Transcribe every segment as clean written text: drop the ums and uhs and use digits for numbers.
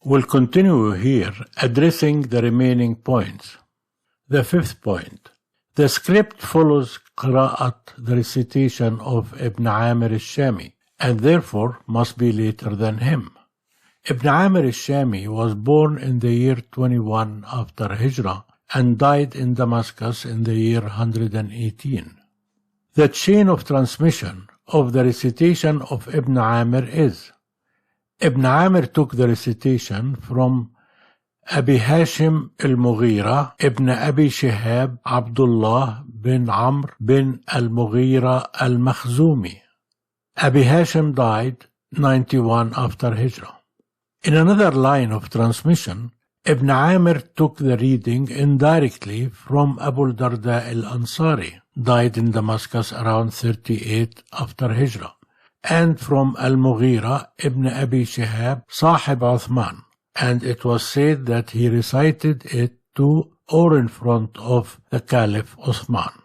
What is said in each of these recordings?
We'll continue here addressing the remaining points. The fifth point. The script follows qira'at, the recitation of Ibn Amir al-Shami, and therefore must be later than him. Ibn Amir al-Shami was born in the year 21 after Hijrah and died in Damascus in the year 118. The chain of transmission of the recitation of Ibn Amir is: Ibn Amir took the recitation from Abi Hashim al-Mughira ibn Abi Shihab Abdullah bin Amr bin al-Mughira al-Makhzumi. Abi Hashim died 91 after Hijrah. In another line of transmission, Ibn Amir took the reading indirectly from Abu Darda al-Ansari, died in Damascus around 38 after Hijrah, and from Al-Mughira ibn Abi Shihab, Sahib Uthman, and it was said that he recited it to or in front of the Caliph Uthman.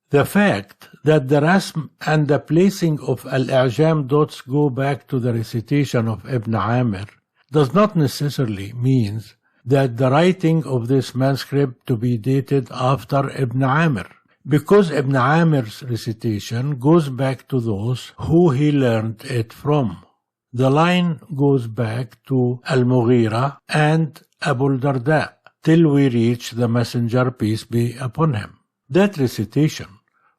The fact that the rasm and the placing of al-i'jam dots go back to the recitation of Ibn Amir does not necessarily mean that the writing of this manuscript to be dated after Ibn Amir, because Ibn Amir's recitation goes back to those who he learned it from. The line goes back to Al-Mughira and Abu Darda till we reach the messenger, peace be upon him. That recitation,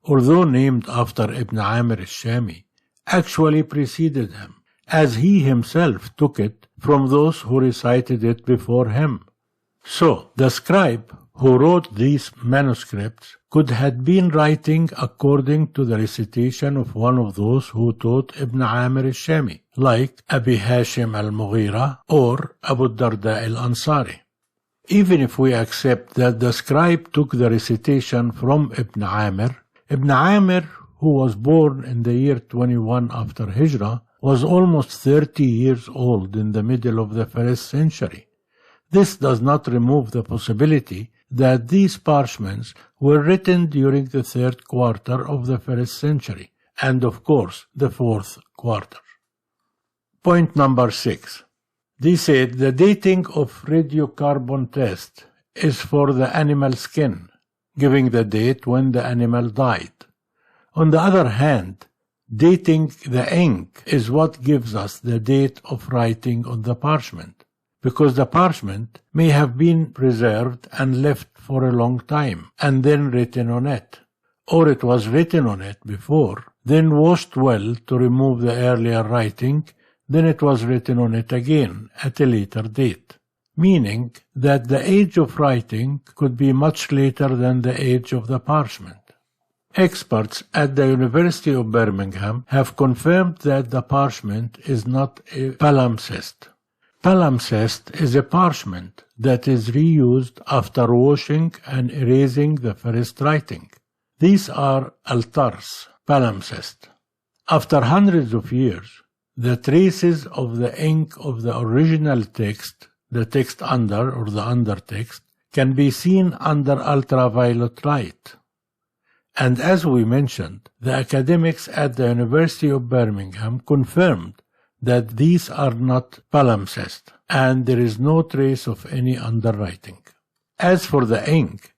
although named after Ibn Amir al-Shami, actually preceded him, as he himself took it from those who recited it before him. So, the scribe who wrote these manuscripts could have been writing according to the recitation of one of those who taught Ibn Amir al-Shami, like Abi Hashim al-Mughira or Abu Darda al-Ansari. Even if we accept that the scribe took the recitation from Ibn Amir, who was born in the year 21 after Hijrah, was almost 30 years old in the middle of the 1st century. This does not remove the possibility that these parchments were written during the 3rd quarter of the 1st century, and of course the 4th quarter. Point number 6. They said the dating of radiocarbon test is for the animal skin, giving the date when the animal died. On the other hand, dating the ink is what gives us the date of writing on the parchment, because the parchment may have been preserved and left for a long time and then written on it, or it was written on it before, then washed well to remove the earlier writing, then it was written on it again at a later date, meaning that the age of writing could be much later than the age of the parchment. Experts at the University of Birmingham have confirmed that the parchment is not a palimpsest. Palimpsest is a parchment that is reused after washing and erasing the first writing. These are altars, palimpsest. After hundreds of years, the traces of the ink of the original text, the text under or the undertext, can be seen under ultraviolet light. And as we mentioned, the academics at the University of Birmingham confirmed that these are not palimpsest, and there is no trace of any underwriting. As for the ink,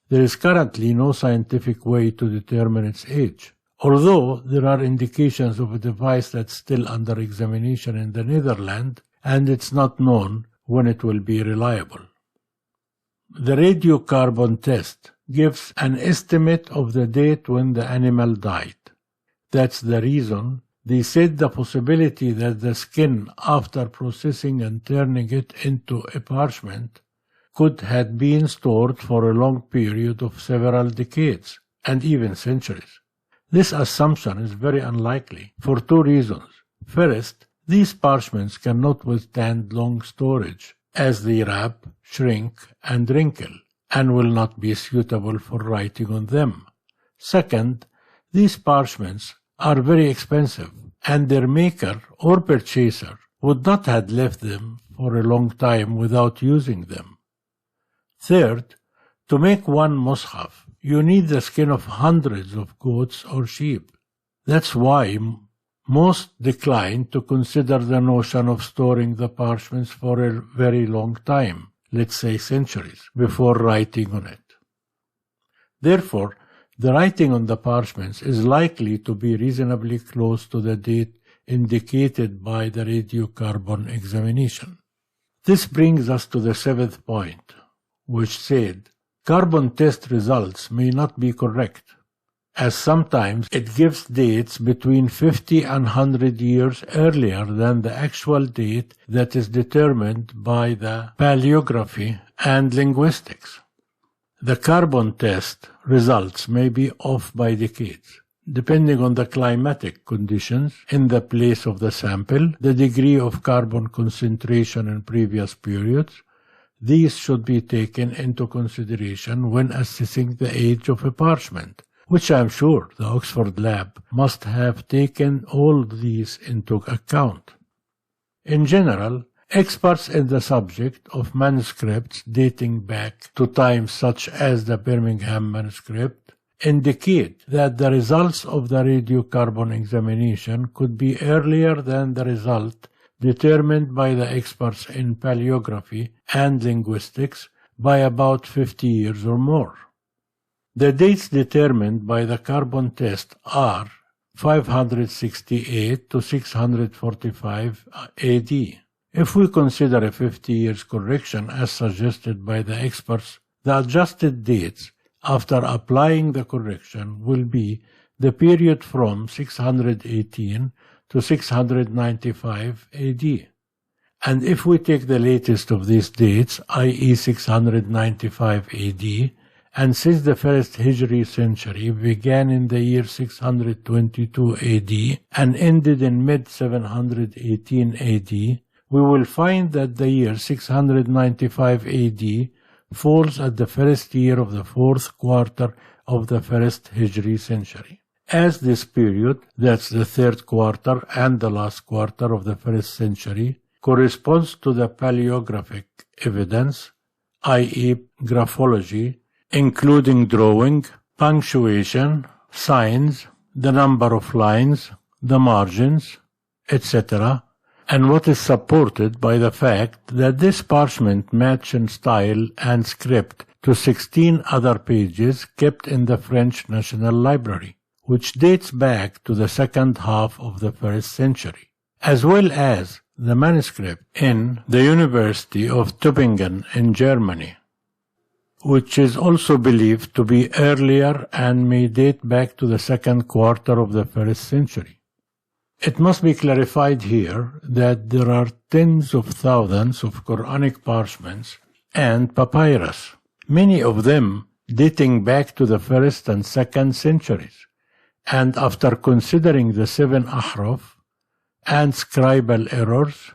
there is currently no scientific way to determine its age, although there are indications of a device that's still under examination in the Netherlands, and it's not known when it will be reliable. The radiocarbon test gives an estimate of the date when the animal died. That's the reason they said the possibility that the skin, after processing and turning it into a parchment, could have been stored for a long period of several decades and even centuries. This assumption is very unlikely for two reasons. First, these parchments cannot withstand long storage, as they wrap, shrink, and wrinkle, and will not be suitable for writing on them. Second, these parchments are very expensive, and their maker or purchaser would not have left them for a long time without using them. Third, to make one Mushaf, you need the skin of hundreds of goats or sheep. That's why Most decline to consider the notion of storing the parchments for a very long time, let's say centuries, before writing on it. Therefore, the writing on the parchments is likely to be reasonably close to the date indicated by the radiocarbon examination. This brings us to the 7th point, which said, carbon test results may not be correct, as sometimes it gives dates between 50 and 100 years earlier than the actual date that is determined by the paleography and linguistics. The carbon test results may be off by decades, depending on the climatic conditions in the place of the sample, the degree of carbon concentration in previous periods. These should be taken into consideration when assessing the age of a parchment, which I am sure the Oxford lab must have taken all these into account. In general, experts in the subject of manuscripts dating back to times such as the Birmingham Manuscript indicate that the results of the radiocarbon examination could be earlier than the result determined by the experts in paleography and linguistics by about 50 years or more. The dates determined by the carbon test are 568 to 645 AD. If we consider a 50 years correction as suggested by the experts, the adjusted dates after applying the correction will be the period from 618 to 695 AD. And if we take the latest of these dates, i.e. 695 AD, and since the first Hijri century began in the year 622 AD and ended in mid-718 AD, we will find that the year 695 AD falls at the first year of the fourth quarter of the first Hijri century. As this period, that's the third quarter and the last quarter of the first century, corresponds to the paleographic evidence, i.e. graphology, including drawing, punctuation, signs, the number of lines, the margins, etc., and what is supported by the fact that this parchment match in style and script to 16 other pages kept in the French National Library, which dates back to the second half of the first century, as well as the manuscript in the University of Tübingen in Germany, which is also believed to be earlier and may date back to the second quarter of the first century. It must be clarified here that there are tens of thousands of Quranic parchments and papyrus, many of them dating back to the first and second centuries, and after considering the 7 ahraf and scribal errors,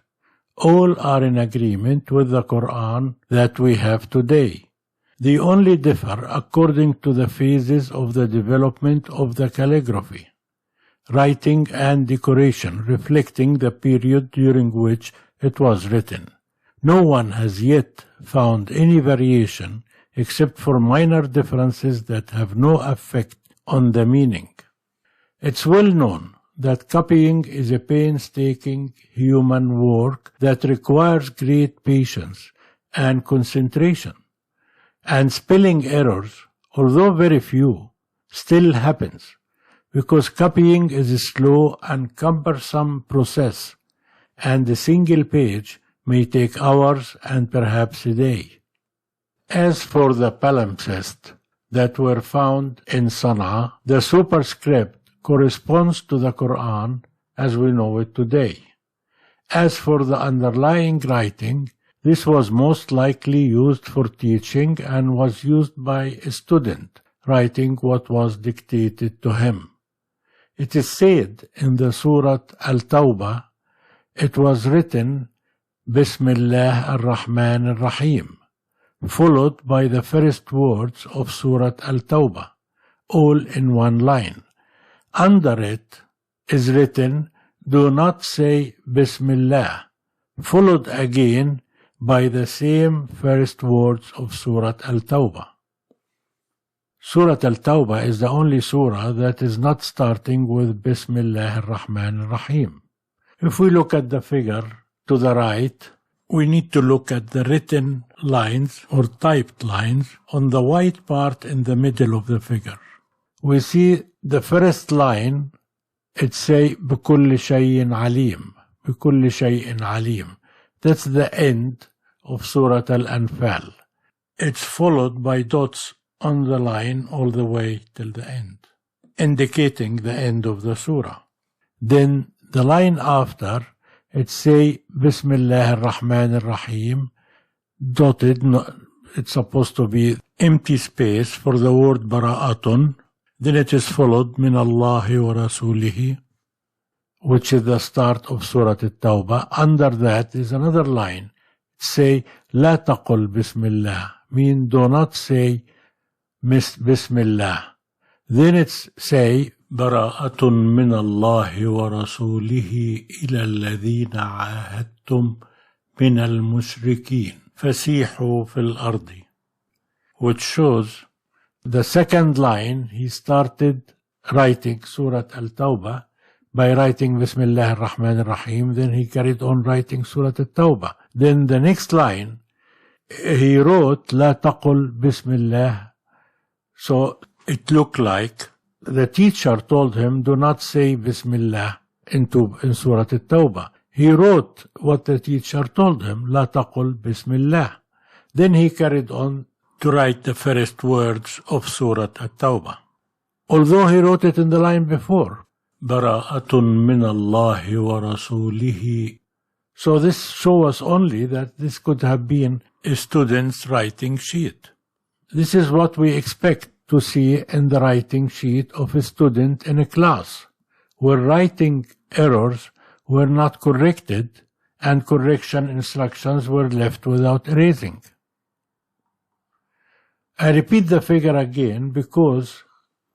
all are in agreement with the Quran that we have today. They only differ according to the phases of the development of the calligraphy, writing and decoration, reflecting the period during which it was written. No one has yet found any variation except for minor differences that have no effect on the meaning. It's well known that copying is a painstaking human work that requires great patience and concentration, and spelling errors, although very few, still happens, because copying is a slow and cumbersome process, and a single page may take hours and perhaps a day. As for the palimpsests that were found in Sana'a, the superscript corresponds to the Quran as we know it today. As for the underlying writing, this was most likely used for teaching and was used by a student writing what was dictated to him. It is said in the Surah Al-Tawbah, it was written Bismillah ar-Rahman ar-Rahim, followed by the first words of Surah Al-Tawbah, all in one line. Under it is written, do not say Bismillah, followed again by the same first words of Surah Al-Tawbah. Surah Al-Tawbah is the only surah that is not starting with Bismillah ar-Rahman ar-Rahim. If we look at the figure to the right, we need to look at the written lines or typed lines on the white part in the middle of the figure. We see the first line, it say بِكُلِّ شَيْءٍ عَلِيمٍ. بِكُلِّ شَيْءٍ عَلِيمٍ. That's the end of Surah Al-Anfal. It's followed by dots on the line all the way till the end, indicating the end of the surah. Then the line after, it say Bismillah ar-Rahman ar-Rahim, dotted, it's supposed to be empty space for the word bara'atun. Then it is followed min Allahi wa rasulihi, which is the start of Surah At-Tawbah. Under that is another line. Say, La taqul Bismillah, mean do not say Bismillah. Then it's say, Bara'atun min Allahi wa rasulihi ila alladhina ahadtum min al-mushrikeen fasihu fil ardi. Which shows the second line, he started writing Surah Al-Tawbah by writing Bismillah ar-Rahman ar-Rahim. Then he carried on writing Surah Al-Tawbah. Then the next line, he wrote La taqul Bismillah. So it looked like the teacher told him, do not say Bismillah in Surah Al-Tawbah. He wrote what the teacher told him, La taqul Bismillah. Then he carried on to write the first words of Surah At-Tawbah. Although he wrote it in the line before, Bara'atun min Allahi wa rasulihi. So this shows us only that this could have been a student's writing sheet. This is what we expect to see in the writing sheet of a student in a class, where writing errors were not corrected and correction instructions were left without erasing. I repeat the figure again because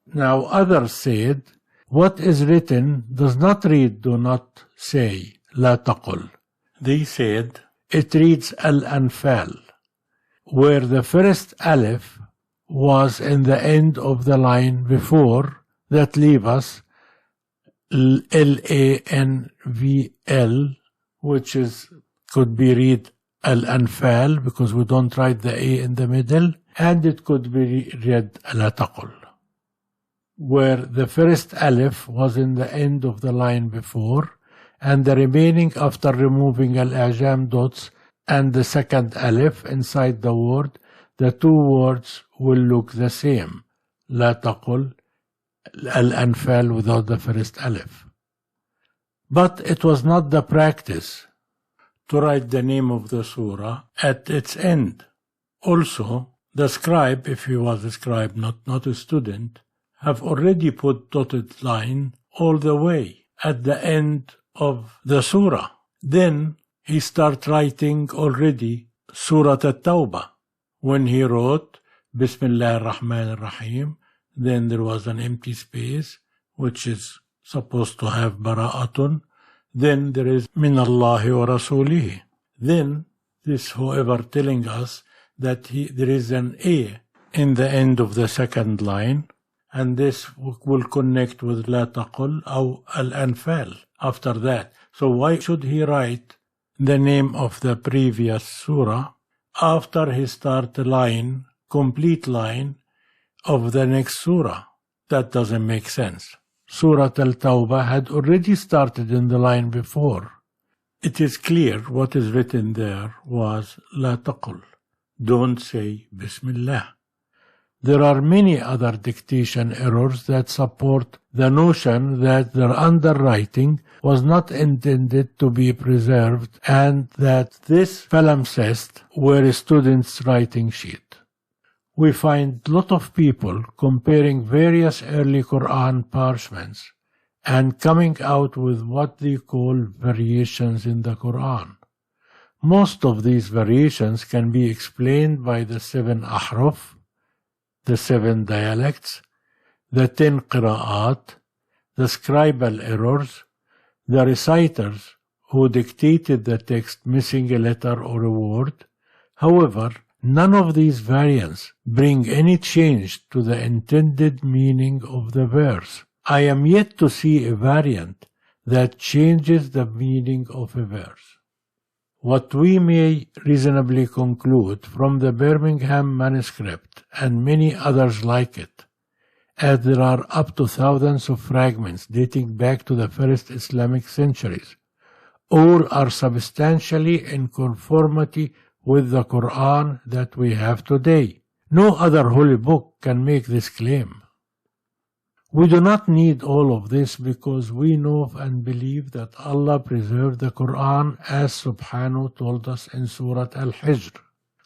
now others said, what is written does not read, do not say, La taqul. They said, it reads Al-Anfal, where the first alif was in the end of the line before, that leave us L-A-N-V-L, which could be read Al-Anfal because we don't write the A in the middle, and it could be read La taqul, where the first alif was in the end of the line before, and the remaining after removing al-i'jam dots and the second alif inside the word, the two words will look the same. La taqul, Al-Anfal without the first alif. But it was not the practice to write the name of the surah at its end. Also, the scribe, if he was a scribe, not a student, have already put dotted line all the way at the end of the surah. Then he start writing already Surah At-Tawbah. When he wrote Bismillah ar-Rahman ar-Rahim, then there was an empty space, which is supposed to have Bara'atun. Then there is Min Allahi wa Rasulihi. Then this whoever telling us that there is an A in the end of the second line, and this will connect with La taqul or Al-Anfal after that. So why should he write the name of the previous surah after he start the line, complete line of the next surah? That doesn't make sense. Surah Al-Tawbah had already started in the line before. It is clear what is written there was La taqul. Don't say Bismillah. There are many other dictation errors that support the notion that their underwriting was not intended to be preserved and that this palimpsest were a student's writing sheet. We find a lot of people comparing various early Quran parchments and coming out with what they call variations in the Quran. Most of these variations can be explained by the 7 ahruf, the 7 dialects, the 10 qira'at, the scribal errors, the reciters who dictated the text missing a letter or a word. However, None of these variants bring any change to the intended meaning of the verse. I am yet to see a variant that changes the meaning of a verse. What we may reasonably conclude from the Birmingham Manuscript and many others like it, as there are up to thousands of fragments dating back to the first Islamic centuries, all are substantially in conformity with the Quran that we have today. No other holy book can make this claim. We do not need all of this because we know and believe that Allah preserved the Quran as Subhanahu told us in Surah Al-Hijr.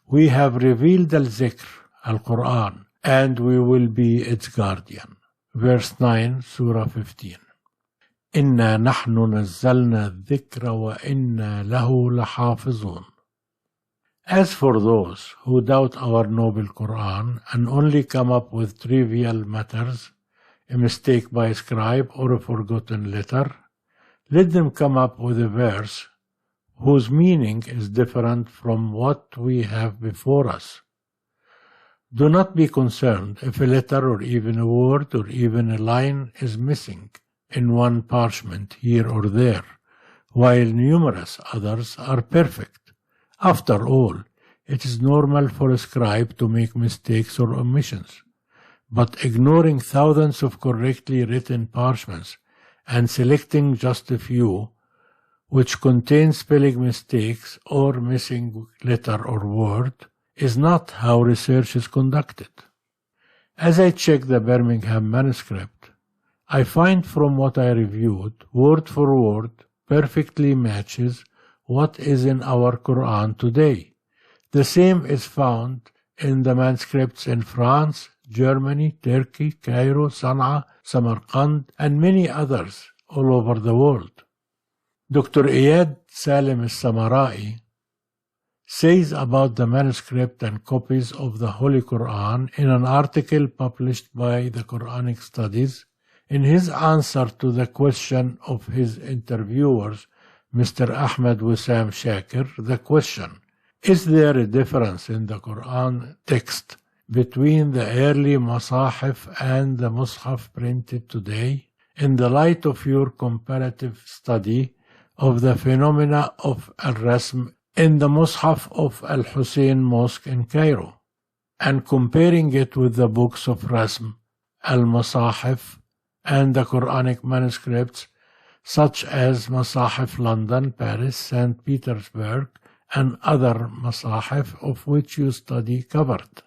We have revealed al-Zikr, Al-Quran, and we will be its guardian. Verse 9, Surah 15. إِنَّا نَحْنُ نَزَّلْنَا الذِّكْرَ وَإِنَّا لَهُ لَحَافِظُونَ. As for those who doubt our noble Quran and only come up with trivial matters, a mistake by a scribe or a forgotten letter, let them come up with a verse whose meaning is different from what we have before us. Do not be concerned if a letter or even a word or even a line is missing in one parchment here or there, while numerous others are perfect. After all, it is normal for a scribe to make mistakes or omissions. But ignoring thousands of correctly written parchments and selecting just a few which contain spelling mistakes or missing letter or word is not how research is conducted. As I check the Birmingham Manuscript, I find from what I reviewed, word for word, perfectly matches what is in our Quran today. The same is found in the manuscripts in France, Germany, Turkey, Cairo, Sana'a, Samarkand, and many others all over the world. Dr. Iyad Salim al-Samarai says about the manuscript and copies of the Holy Quran in an article published by the Quranic Studies in his answer to the question of his interviewers, Mr. Ahmed Wissam Shakir, the question, is there a difference in the Quran text between the early Masahif and the Mushaf printed today? In the light of your comparative study of the phenomena of al-Rasm in the Mushaf of Al-Hussein Mosque in Cairo, and comparing it with the books of Rasm, al-Masahif, and the Quranic manuscripts such as Masahif London, Paris, St. Petersburg, and other Masahif of which your study covered?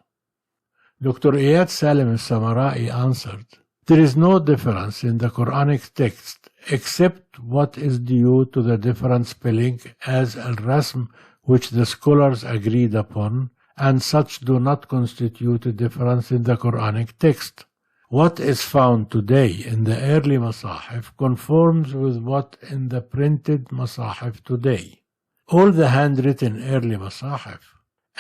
Dr. Iyad Salim al-Samarai answered, there is no difference in the Quranic text except what is due to the different spelling as al-Rasm which the scholars agreed upon, and such do not constitute a difference in the Quranic text. What is found today in the early Masahif conforms with what in the printed Masahif today. All the handwritten early Masahif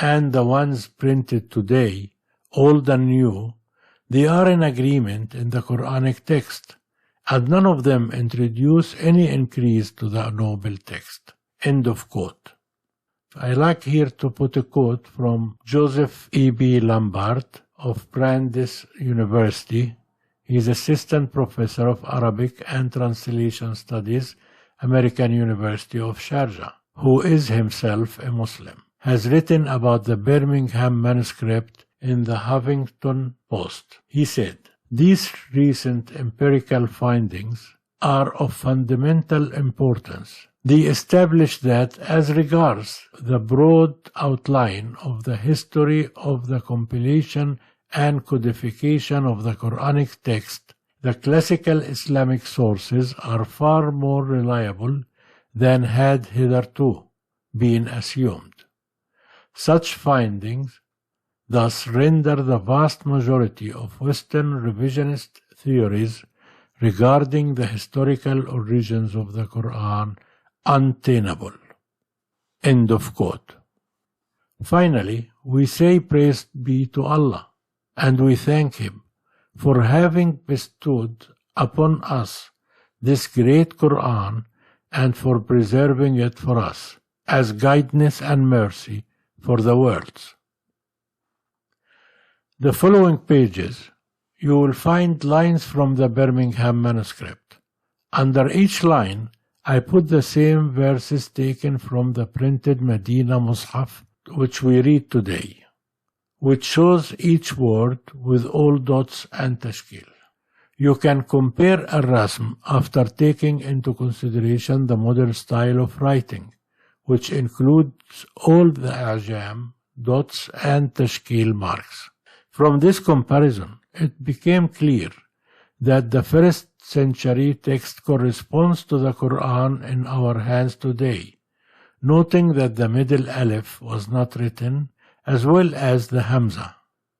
and the ones printed today, old and new, they are in agreement in the Quranic text, and none of them introduce any increase to the noble text. End of quote. I like here to put a quote from Joseph E.B. Lombard of Brandeis University. He is Assistant Professor of Arabic and Translation Studies, American University of Sharjah, who is himself a Muslim, has written about the Birmingham Manuscript in the Huffington Post. He said, these recent empirical findings are of fundamental importance. They establish that, as regards the broad outline of the history of the compilation and codification of the Quranic text, the classical Islamic sources are far more reliable than had hitherto been assumed. Such findings thus render the vast majority of Western revisionist theories regarding the historical origins of the Quran untenable. End of quote. Finally, we say praise be to Allah, and we thank Him for having bestowed upon us this great Quran and for preserving it for us as guidance and mercy for the worlds. The following pages, you will find lines from the Birmingham Manuscript. Under each line, I put the same verses taken from the printed Medina Mushaf, which we read today, which shows each word with all dots and tashkil. You can compare al-rasm after taking into consideration the modern style of writing, which includes all the a'jam, dots, and tashkil marks. From this comparison, it became clear that the first century text corresponds to the Quran in our hands today, noting that the middle alif was not written, as well as the hamza.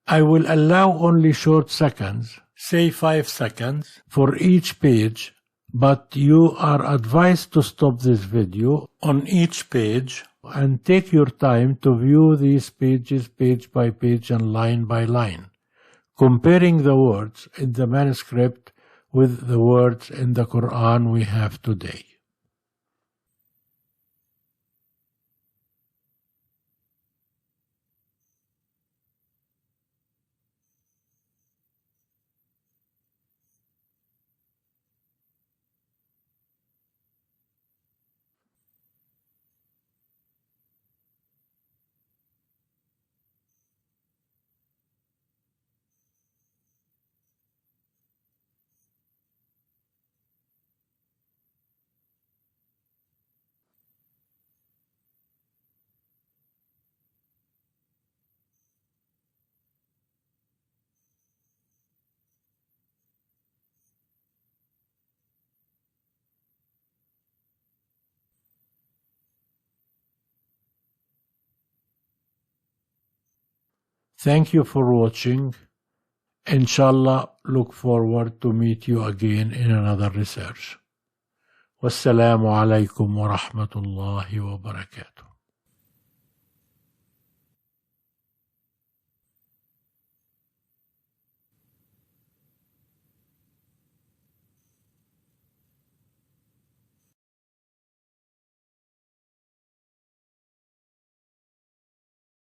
I will allow only short seconds, say 5 seconds, for each page, but you are advised to stop this video on each page and take your time to view these pages page by page and line by line, comparing the words in the manuscript with the words in the Quran we have today. Thank you for watching. Inshallah, look forward to meet you again in another research. Wassalamu alaikum wa rahmatullahi wa barakatuh.